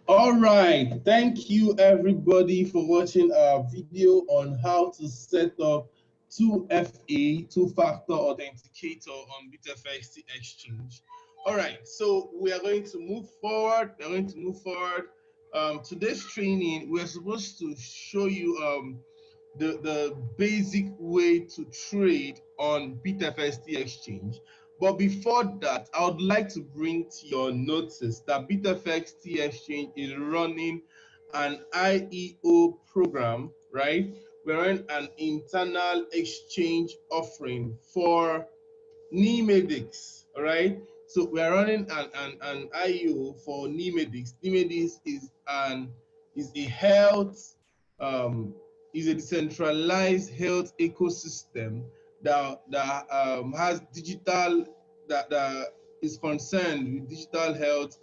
All right, thank you everybody for watching our video on how to set up 2FA, two-factor authenticator on BITFXT exchange. All right, so we are going to move forward. Today's training, we're supposed to show you the basic way to trade on BITFXT exchange. But before that, I would like to bring to your notice that BITFXT exchange is running an IEO program, right? We're running an internal exchange offering for Nemedics, all right? So we're running an IEO for Nemedics. Nemedics is a health is a decentralized health ecosystem that has digital that is concerned with digital health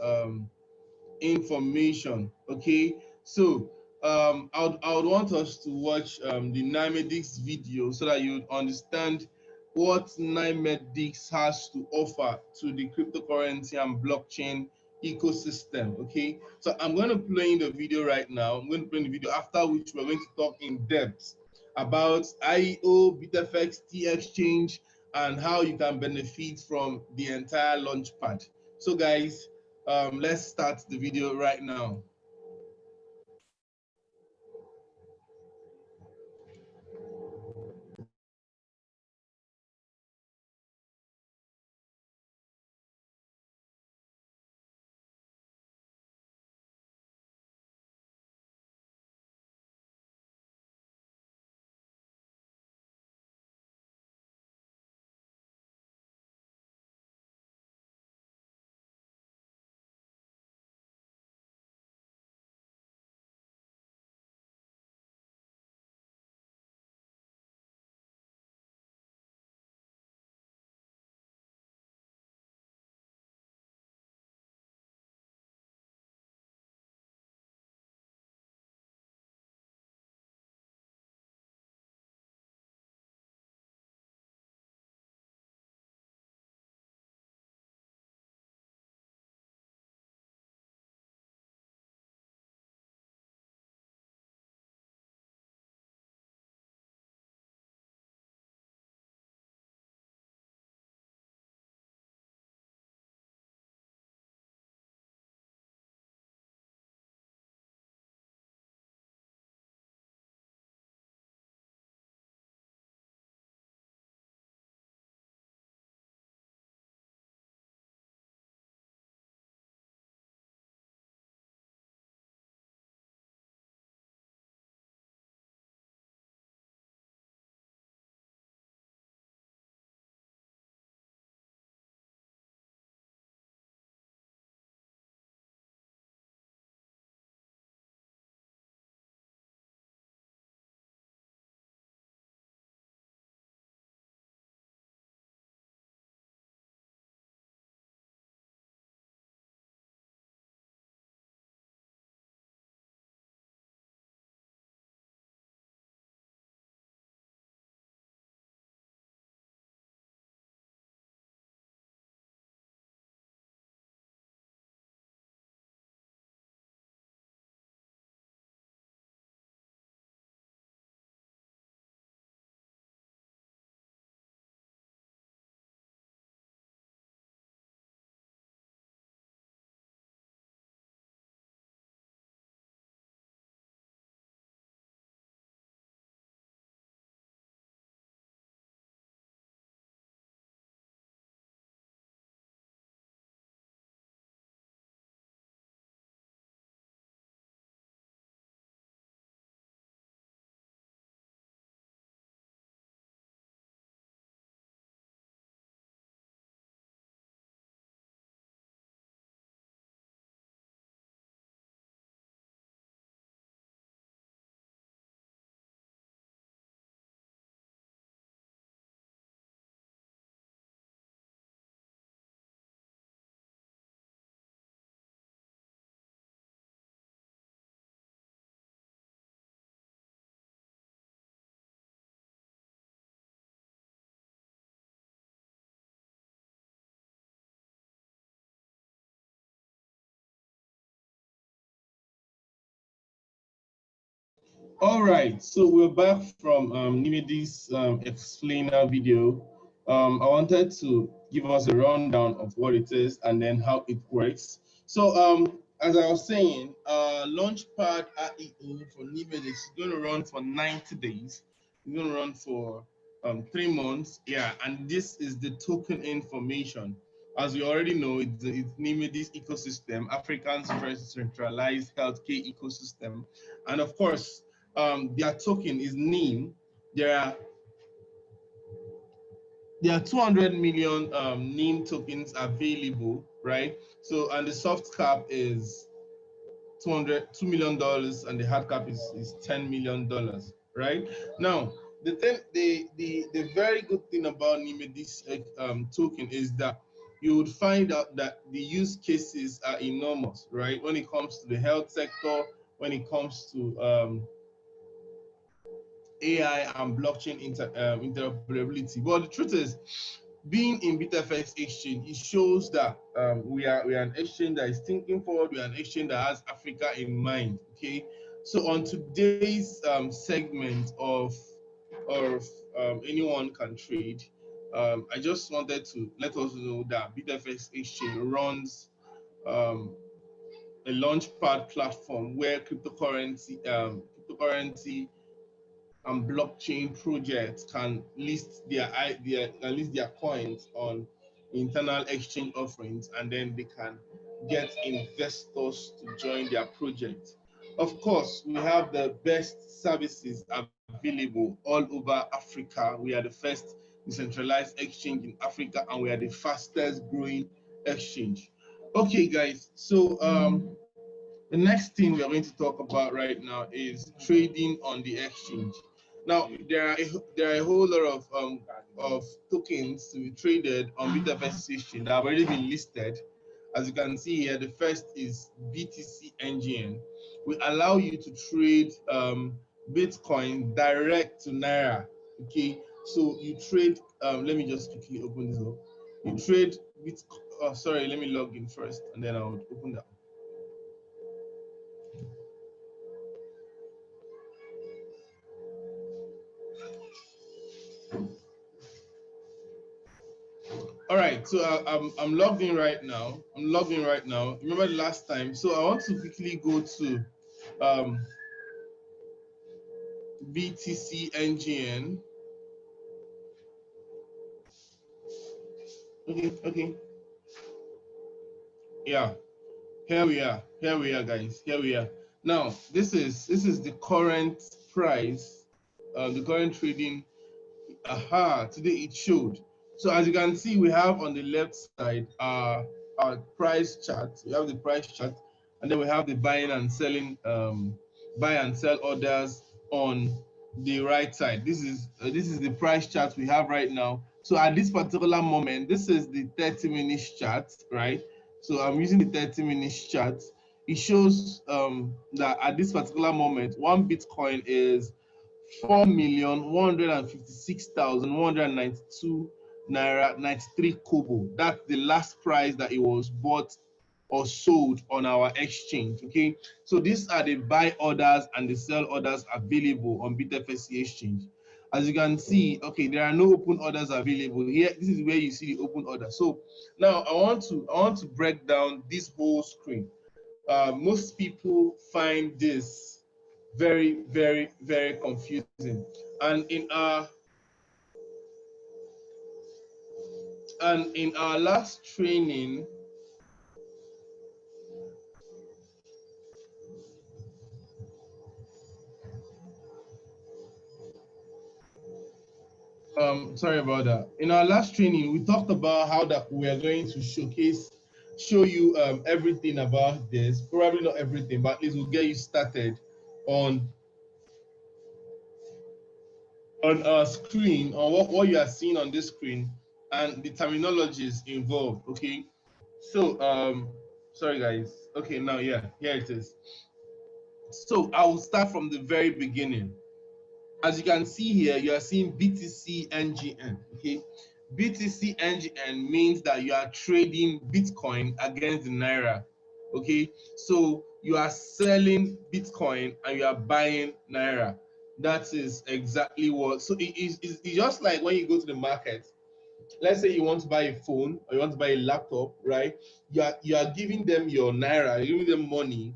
information. Okay, so I would want us to watch the Nymedics video so that you would understand what Nymedics has to offer to the cryptocurrency and blockchain ecosystem. Okay, so I'm going to play in the video right now. I'm going to play in the video, after which we're going to talk in depth about IEO, BITFXT exchange, and how you can benefit from the entire launchpad. So guys, let's start the video right now. All right, so we're back from Nimidi's explainer video. I wanted to give us a rundown of what it is and then how it works. So as I was saying, Launchpad IEO for Nimid is going to run for 90 days. It's going to run for 3 months. Yeah, and this is the token information. As we already know, it's Nimidi's ecosystem, Africa's first centralized healthcare ecosystem. And of course, their token is NEEM. There are 200 million NEEM tokens available, right? So, and the soft cap is $2 million, and the hard cap is $10 million, right? Now, the very good thing about NEEM, this token, is that you would find out that the use cases are enormous, right? When it comes to the health sector, when it comes to AI and blockchain interoperability. But the truth is, being in BITFXT exchange, it shows that we are an exchange that is thinking forward. We are an exchange that has Africa in mind. Okay, so on today's segment of anyone can trade, I just wanted to let us know that BITFXT exchange runs a launchpad platform where cryptocurrency and blockchain projects can list their coins on internal exchange offerings, and then they can get investors to join their project. Of course, we have the best services available all over Africa. We are the first decentralized exchange in Africa, and we are the fastest growing exchange. Okay, guys, so the next thing we are going to talk about right now is trading on the exchange. Now, there are a whole lot of tokens to be traded on BITFXT exchange that have already been listed. As you can see here, the first is BTC NGN. We allow you to trade Bitcoin direct to Naira. Okay, so you trade. Let me just quickly open this up. You trade Bitcoin. Oh, sorry, let me log in first, and then I'll open that. All right, so I'm logged in right now. I'm logged in right now. Remember the last time? So I want to quickly go to um, BTC NGN. Okay, okay, yeah. Here we are. Here we are, guys. Here we are. Now this is the current price, the current trading. Aha, today it showed. So as you can see, we have on the left side our price chart. We have the price chart, and then we have the buying and selling, buy and sell orders on the right side. This is the price chart we have right now. So at this particular moment, this is the 30 minutes chart, right? So I'm using the 30 minutes chart. It shows that at this particular moment, one Bitcoin is 4,156,192 naira 93 kobo. That's the last price that it was bought or sold on our exchange. Okay, so these are the buy orders and the sell orders available on BITFXT exchange. As you can see, okay, there are no open orders available here. This is where you see the open order. So now I want to break down this whole screen. Most people find this very, very, very confusing. And in our last training, sorry about that. In our last training, we talked about how that we are going to show you everything about this. Probably not everything, but at least we'll get you started on our screen, on what you are seeing on this screen, and the terminologies involved. Okay, so sorry guys. Okay, now yeah, here it is. So I will start from the very beginning. As you can see here, you are seeing BTC NGN. Okay, BTC NGN means that you are trading Bitcoin against the Naira. Okay, so you are selling Bitcoin and you are buying Naira. That is exactly what. So it's just like when you go to the market. Let's say you want to buy a phone or you want to buy a laptop, right? You are giving them your Naira, you're giving them money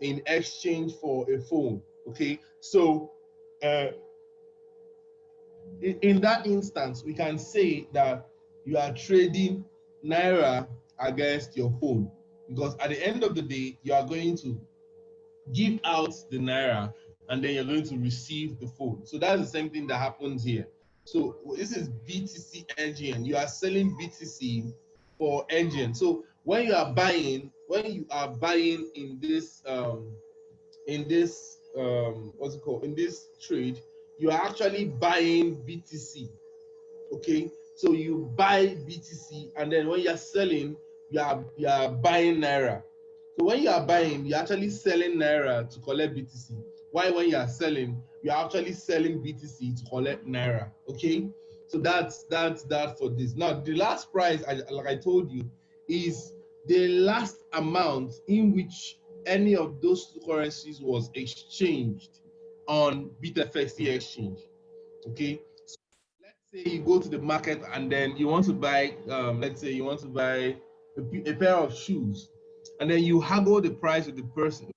in exchange for a phone. Okay, so uh, in that instance, we can say that you are trading Naira against your phone, because at the end of the day, you are going to give out the Naira and then you're going to receive the phone. So that's the same thing that happens here. So this is BTC engine. You are selling BTC for engine. So when you are buying in this what's it called, in this trade, you are actually buying BTC. Okay, so you buy BTC and then when you're selling, you are buying Naira. So when you are buying, you're actually selling Naira to collect BTC. Why when you are selling, you're actually selling BTC to collect Naira. Okay, so that's that for this. Now the last price, like I told you, is the last amount in which any of those two currencies was exchanged on BITFXT exchange. Okay, let's say you go to the market and then you want to buy, let's say you want to buy a pair of shoes, and then you haggle the price with the person,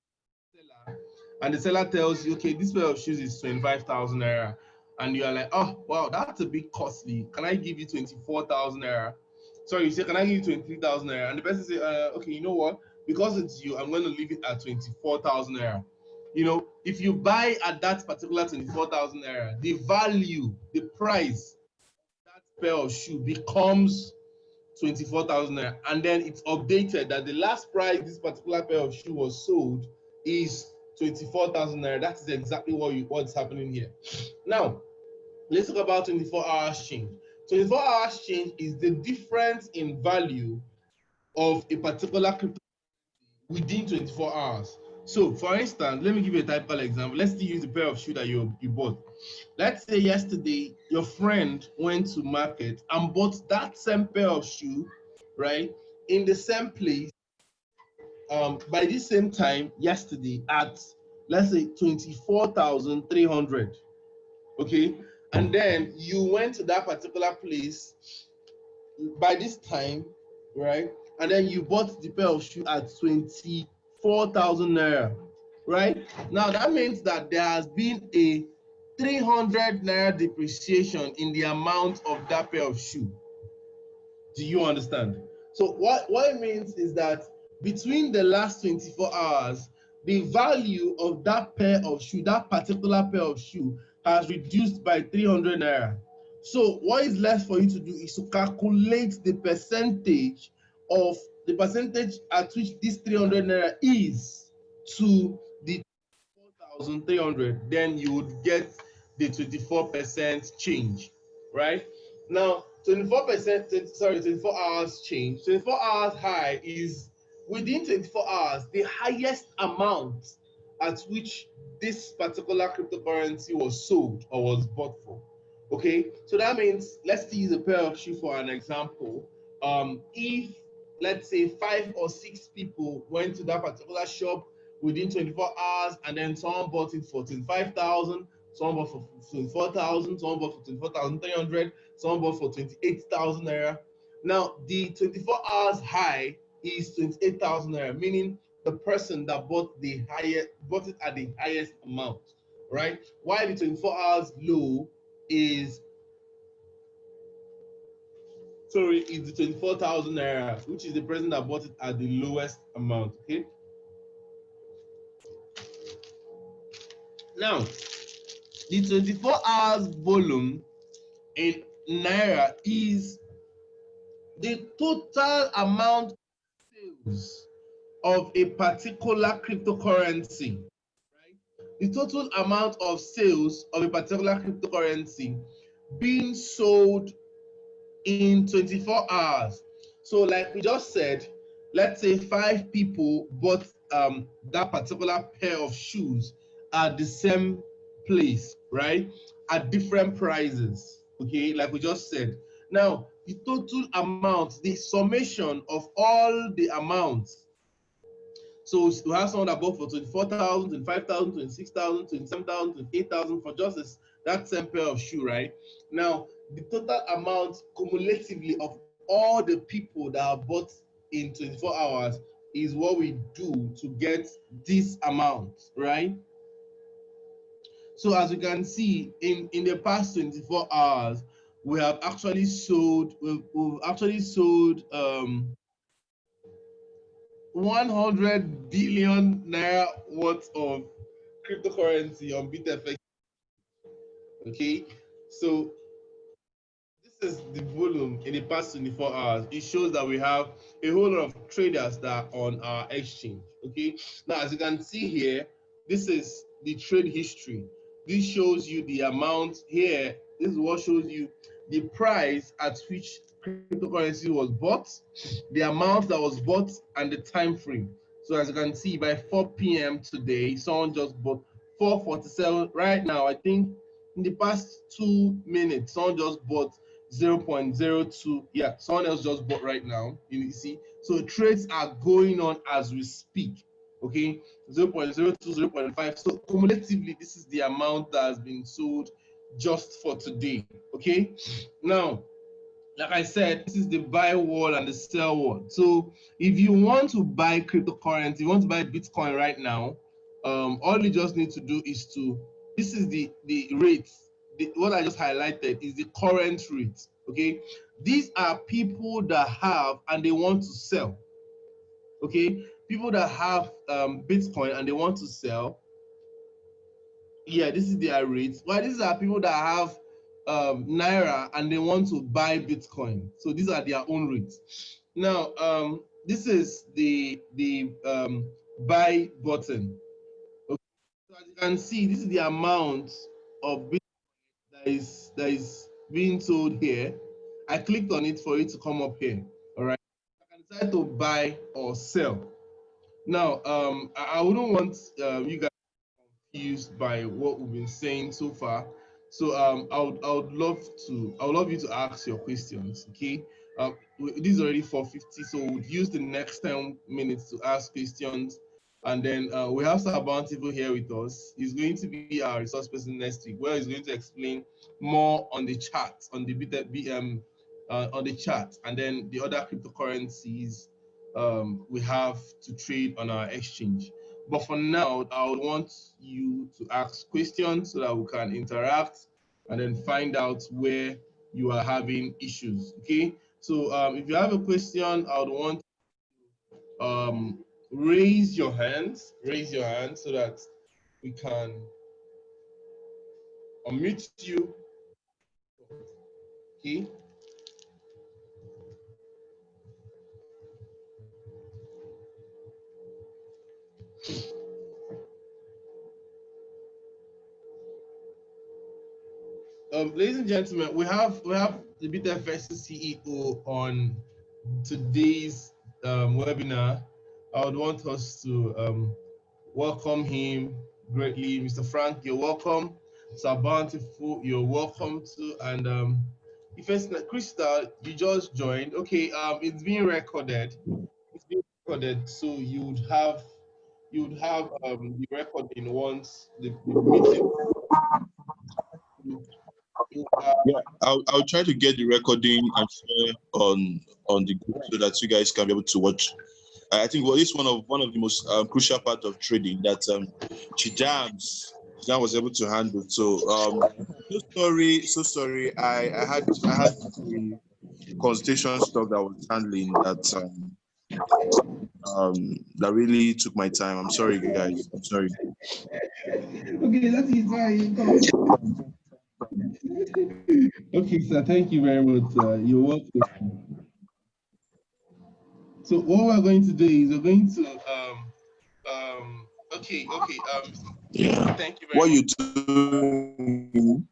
seller, and the seller tells you, okay, this pair of shoes is 25,000 naira, and you are like, oh wow, that's a bit costly. Can I give you 24,000 naira? Sorry, you say, can I give you 23,000 naira? And the person say, okay, you know what? Because it's you, I'm going to leave it at 24,000 naira. If you buy at that particular 24,000 naira, the value, the price that pair of shoe becomes 24,000 naira, and then it's updated that the last price this particular pair of shoe was sold is 24,000 naira. That is exactly what's happening here. Now, let's talk about 24 hours change. 24 hours change is the difference in value of a particular crypto within 24 hours. So, for instance, let me give you a typical example. Let's still use the pair of shoe that you bought. Let's say yesterday your friend went to market and bought that same pair of shoe, right, in the same place, by this same time yesterday at, let's say, 24,300. Okay, and then you went to that particular place by this time, right? And then you bought the pair of shoe at 24,000 naira, right? Now that means that there has been a 300 naira depreciation in the amount of that pair of shoe. Do you understand? So what it means is that between the last 24 hours, the value of that pair of shoe, that particular pair of shoe, has reduced by 300 naira. So what is left for you to do is to calculate the percentage at which this 300 naira is to the 4,300. Then you would get the 24% change, right? Now, 24%, sorry, 24 hours change. 24 hours high is within 24 hours the highest amount at which this particular cryptocurrency was sold or was bought for. Okay, so that means, let's use a pair of shoes for an example. If, let's say, 5 or 6 people went to that particular shop within 24 hours, and then someone bought it for 25,000, someone bought for 24,000, someone bought for 24,300, someone bought for 28,000 naira. Now, the 24 hours high is 28,000 naira, meaning the person that bought it at the highest amount, right? While the 24 hours low is the 24,000 naira, which is the person that bought it at the lowest amount. Okay. Now, the 24 hours volume in naira is the total amount of sales of a particular cryptocurrency, right? The total amount of sales of a particular cryptocurrency being sold in 24 hours. So, like we just said, let's say 5 people bought that particular pair of shoes at the same place, right? At different prices. Okay, like we just said. Now, the total amount, the summation of all the amounts So we have someone that bought for 24,000, 25,000, 26,000, 27,000, 28,000 for just that same pair of shoe, right? Now, the total amount cumulatively of all the people that have bought in 24 hours is what we do to get this amount, right? So as you can see, in the past 24 hours, we've actually sold 100 billion naira worth of cryptocurrency on BITFXT. Okay, so this is the volume in the past 24 hours. It shows that we have a whole lot of traders that are on our exchange. Okay, now as you can see here, this is the trade history. This shows you the amount here. This is what shows you the price at which cryptocurrency was bought, the amount that was bought, and the time frame. So as you can see, by 4 p.m. today, someone just bought 447. Right now, I think in the past 2 minutes, someone just bought 0.02. Yeah, someone else just bought right now. You see, so trades are going on as we speak. Okay, 0.02, 0.5. So cumulatively, this is the amount that has been sold just for today. Okay, now, like I said, this is the buy wall and the sell wall. So if you want to buy cryptocurrency, you want to buy Bitcoin right now, all you just need to do is this is the rate. What I just highlighted is the current rate. Okay, these are people that have and they want to sell. Okay, people that have Bitcoin and they want to sell. Yeah, this is their rates. Well, these are people that have Naira and they want to buy Bitcoin. So these are their own rates. Now, this is the buy button. Okay. So as you can see, this is the amount of Bitcoin that is being sold here. I clicked on it for it to come up here. All right. I can decide to buy or sell. Now, I wouldn't want you guys confused by what we've been saying so far. So I would love you to ask your questions. Okay. This is already 4:50, so we'll use the next 10 minutes to ask questions. And then we have Sir Bountiful here with us. He's going to be our resource person next week, where he's going to explain more on the chart, on the on the chart, and then the other cryptocurrencies we have to trade on our exchange. But for now, I would want you to ask questions so that we can interact and then find out where you are having issues. Okay. So if you have a question, I would want raise your hands. Raise your hand so that we can unmute you. Okay. Ladies and gentlemen, we have the BITFXT CEO on today's webinar. I would want us to welcome him greatly. Mr. Frank, you're welcome. Sir Bountiful, you're welcome too. And Crystal, you just joined. Okay, it's being recorded. It's being recorded, so you would have the recording once the meeting. Yeah, I'll try to get the recording and share on the group so that you guys can be able to watch. I think it's one of the most crucial part of trading that Chijamz was able to handle. So so sorry. I had the consultation stuff that I was handling that really took my time. I'm sorry, guys. I'm sorry. Okay, that is fine. Okay, sir. Thank you very much. You're welcome. So what we're going to do is we're going to Yeah. thank you very What much. you doing?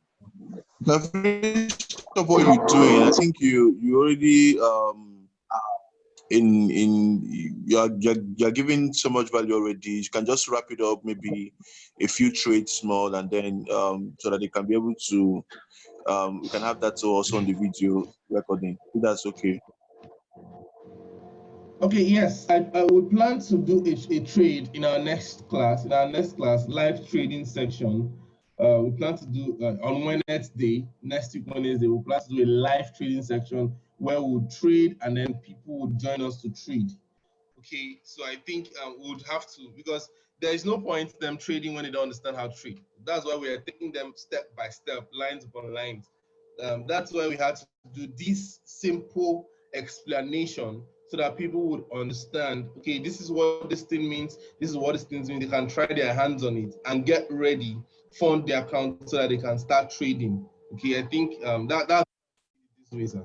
The finished of what you're doing. I think you already you're giving so much value already. You can just wrap it up, maybe a few trades small, and then so that they can be able to we can have that also on the video recording. If that's okay. Okay, yes, I would plan to do a trade in our next class. In our next class, live trading section, we plan to do on Wednesday, next week Wednesday, we plan to do a live trading section where we'll trade and then people would join us to trade. Okay, so I think we would have to, because there is no point them trading when they don't understand how to trade. That's why we are taking them step by step, lines upon lines. That's why we had to do this simple explanation so that people would understand. Okay, this is what this thing means. This is what this thing means. They can try their hands on it and get ready, fund their account so that they can start trading. Okay, I think that's this way, sir.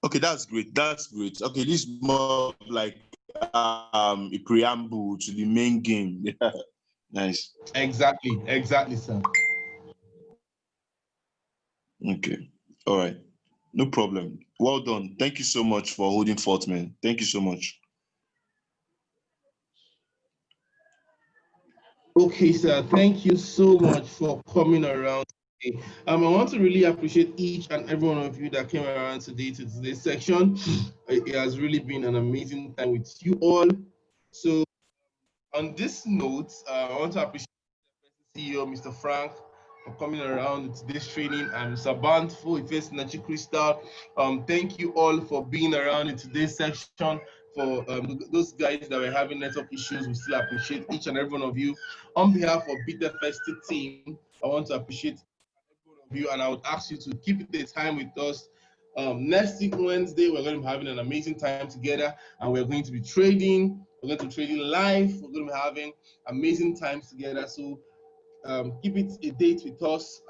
Okay, that's great. That's great. Okay, this is more of like a preamble to the main game. Yeah, nice. Exactly, sir. Okay, all right, no problem. Well done. Thank you so much for holding forth, man. Thank you so much. Okay, sir. Thank you so much for coming around today. I want to really appreciate each and every one of you that came around today to today's section. It has really been an amazing time with you all. So, on this note, I want to appreciate CEO, Mr. Frank, for coming around to this training. I'm Sabant for Ifes Nachi Crystal. Thank you all for being around in today's section. For those guys that were having network issues, we still appreciate each and every one of you. On behalf of BITFXT team, I want to appreciate every one of you, and I would ask you to keep the time with us. Next week, Wednesday, we're going to be having an amazing time together, and we're going to be trading. We're going to be trading live. We're going to be having amazing times together. So keep it a date with us.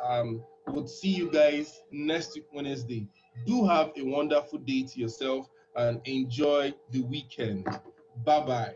We'll see you guys next week, Wednesday. Do have a wonderful day to yourself and enjoy the weekend. Bye bye.